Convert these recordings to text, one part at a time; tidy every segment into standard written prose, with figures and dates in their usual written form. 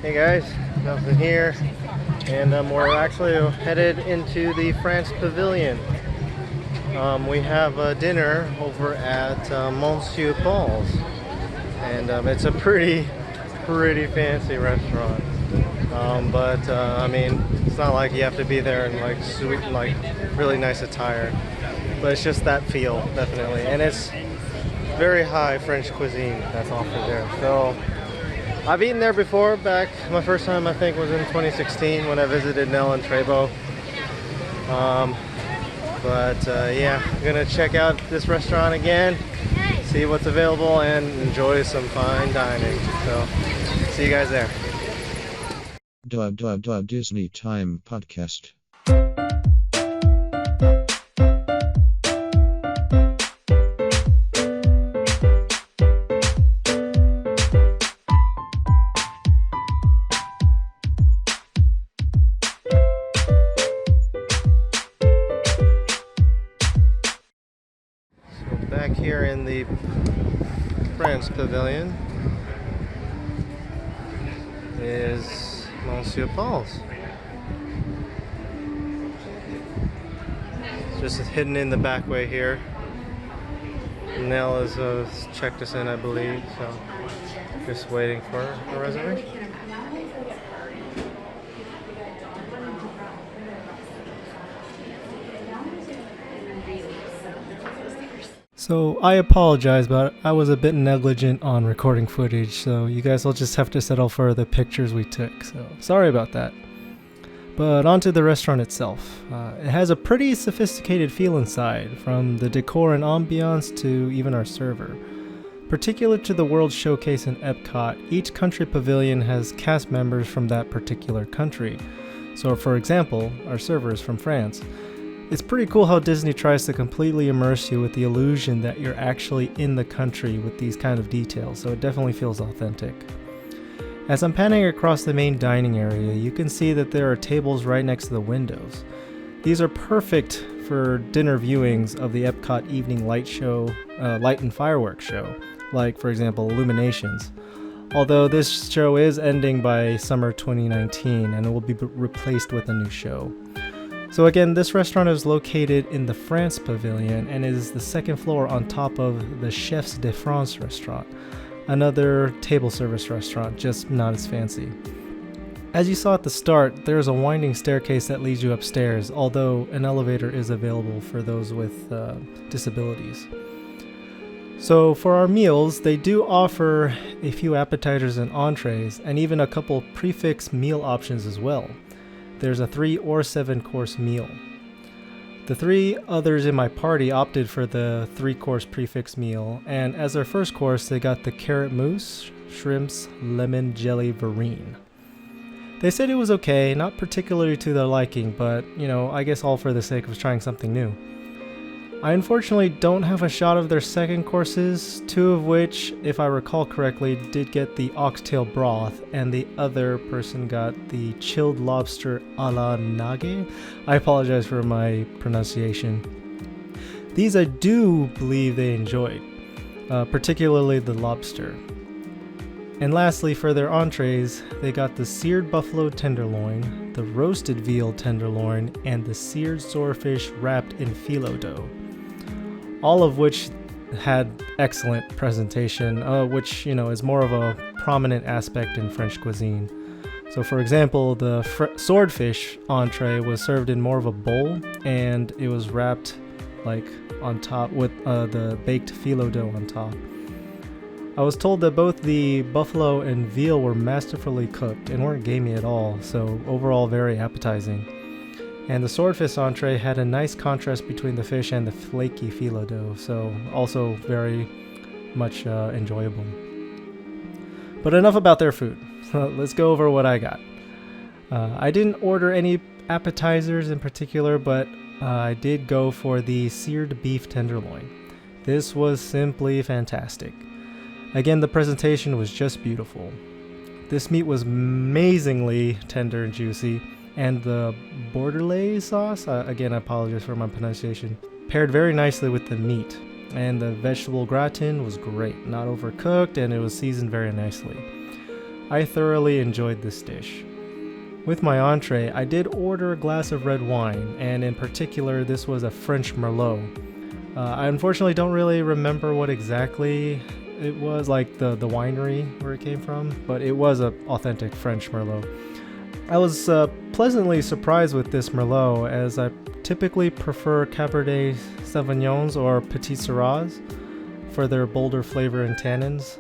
Hey guys, Nelson here, and we're actually headed into the France Pavilion. We have dinner over at Monsieur Paul's, and it's a pretty fancy restaurant. But I mean, it's not like you have to be there in like sweet, like really nice attire, but it's just that feel, definitely, and it's very high French cuisine that's offered there. So I've eaten there before. Back my first time I think was in 2016 when I visited Nell and Trebo. Yeah, I'm gonna check out this restaurant again, see what's available, and enjoy some fine dining. So see you guys there. Disney Time Podcast. Back here in the France Pavilion is Monsieur Paul's. Just hidden in the back way here. Nell has checked us in, I believe, so just waiting for a reservation. So I apologize, but I was a bit negligent on recording footage, so you guys will just have to settle for the pictures we took, so sorry about that. But onto the restaurant itself. It has a pretty sophisticated feel inside, from the decor and ambiance to even our server. Particular to the World Showcase in Epcot, each country pavilion has cast members from that particular country. So for example, our server is from France. It's pretty cool how Disney tries to completely immerse you with the illusion that you're actually in the country with these kind of details, so it definitely feels authentic. As I'm panning across the main dining area, you can see that there are tables right next to the windows. These are perfect for dinner viewings of the Epcot evening light and fireworks show, like for example Illuminations. Although this show is ending by summer 2019 and it will be replaced with a new show. So again, this restaurant is located in the France Pavilion and is the second floor on top of the Chefs de France restaurant, another table service restaurant, just not as fancy. As you saw at the start, there is a winding staircase that leads you upstairs, although an elevator is available for those with disabilities. So for our meals, they do offer a few appetizers and entrees, and even a couple prefix meal options as well. There's a 3 or 7 course meal. The 3 others in my party opted for the 3-course prefix meal, and as their first course they got the carrot mousse, shrimps, lemon jelly verrine. They said it was okay, not particularly to their liking, but I guess all for the sake of trying something new. I unfortunately don't have a shot of their second courses, 2 of which, if I recall correctly, did get the oxtail broth, and the other person got the chilled lobster a la nage. I apologize for my pronunciation. These I do believe they enjoyed, particularly the lobster. And lastly, for their entrees, they got the seared buffalo tenderloin, the roasted veal tenderloin, and the seared swordfish wrapped in phyllo dough. All of which had excellent presentation, which is more of a prominent aspect in French cuisine. So for example, the swordfish entree was served in more of a bowl, and it was wrapped like on top with the baked phyllo dough on top. I was told that both the buffalo and veal were masterfully cooked and weren't gamey at all, so overall very appetizing. And the swordfish entree had a nice contrast between the fish and the flaky phyllo dough, so also very much enjoyable. But enough about their food. Let's go over what I got. I didn't order any appetizers in particular, but I did go for the seared beef tenderloin. This was simply fantastic. Again, the presentation was just beautiful. This meat was amazingly tender and juicy, and the bordelais sauce, again I apologize for my pronunciation, paired very nicely with the meat, and the vegetable gratin was great, not overcooked, and it was seasoned very nicely. I thoroughly enjoyed this dish. With my entree, I did order a glass of red wine, and in particular, this was a French Merlot. I unfortunately don't really remember what exactly it was, like the winery where it came from, but it was an authentic French Merlot. I was pleasantly surprised with this Merlot, as I typically prefer Cabernet Sauvignons or Petit Syrahs for their bolder flavor and tannins.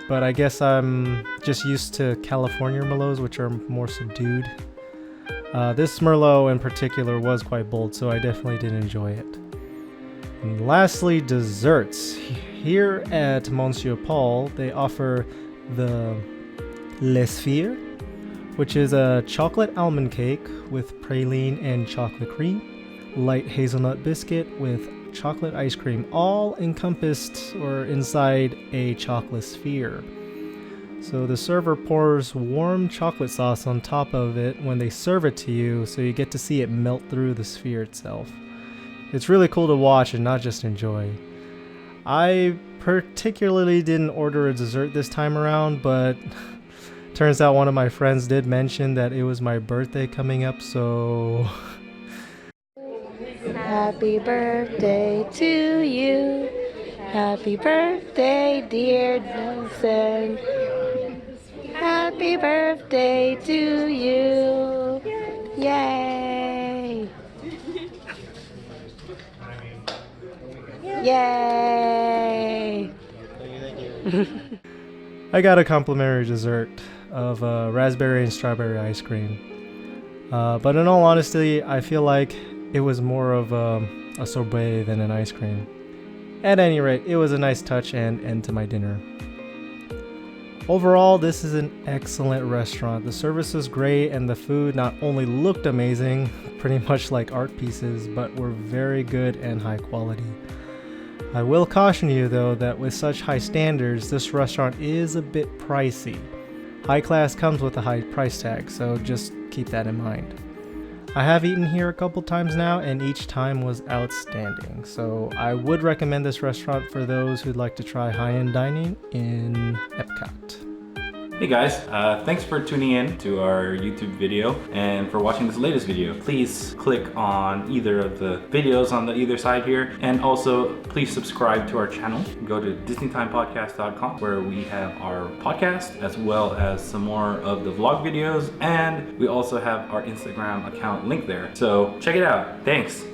But I guess I'm just used to California Merlots, which are more subdued. This Merlot in particular was quite bold, so I definitely did enjoy it. And lastly, desserts. Here at Monsieur Paul, they offer the Les Spheres, which is a chocolate almond cake with praline and chocolate cream, light hazelnut biscuit with chocolate ice cream, all encompassed or inside a chocolate sphere. So the server pours warm chocolate sauce on top of it when they serve it to you, so you get to see it melt through the sphere itself. It's really cool to watch and not just enjoy. I particularly didn't order a dessert this time around, but turns out one of my friends did mention that it was my birthday coming up, so Happy birthday to you. Happy birthday, dear Nelson. Happy birthday to you. Yay. Yay. I got a complimentary dessert of raspberry and strawberry ice cream. But in all honesty, I feel like it was more of a sorbet than an ice cream. At any rate, it was a nice touch and end to my dinner. Overall, this is an excellent restaurant. The service is great and the food not only looked amazing, pretty much like art pieces, but were very good and high quality. I will caution you though that with such high standards, this restaurant is a bit pricey. High class comes with a high price tag, so just keep that in mind. I have eaten here a couple times now, and each time was outstanding. So I would recommend this restaurant for those who'd like to try high-end dining in Epcot. Hey guys, thanks for tuning in to our YouTube video and for watching this latest video. Please click on either of the videos on the either side here, and also please subscribe to our channel. Go to disneytimepodcast.com where we have our podcast as well as some more of the vlog videos, and we also have our Instagram account linked there. So check it out. Thanks.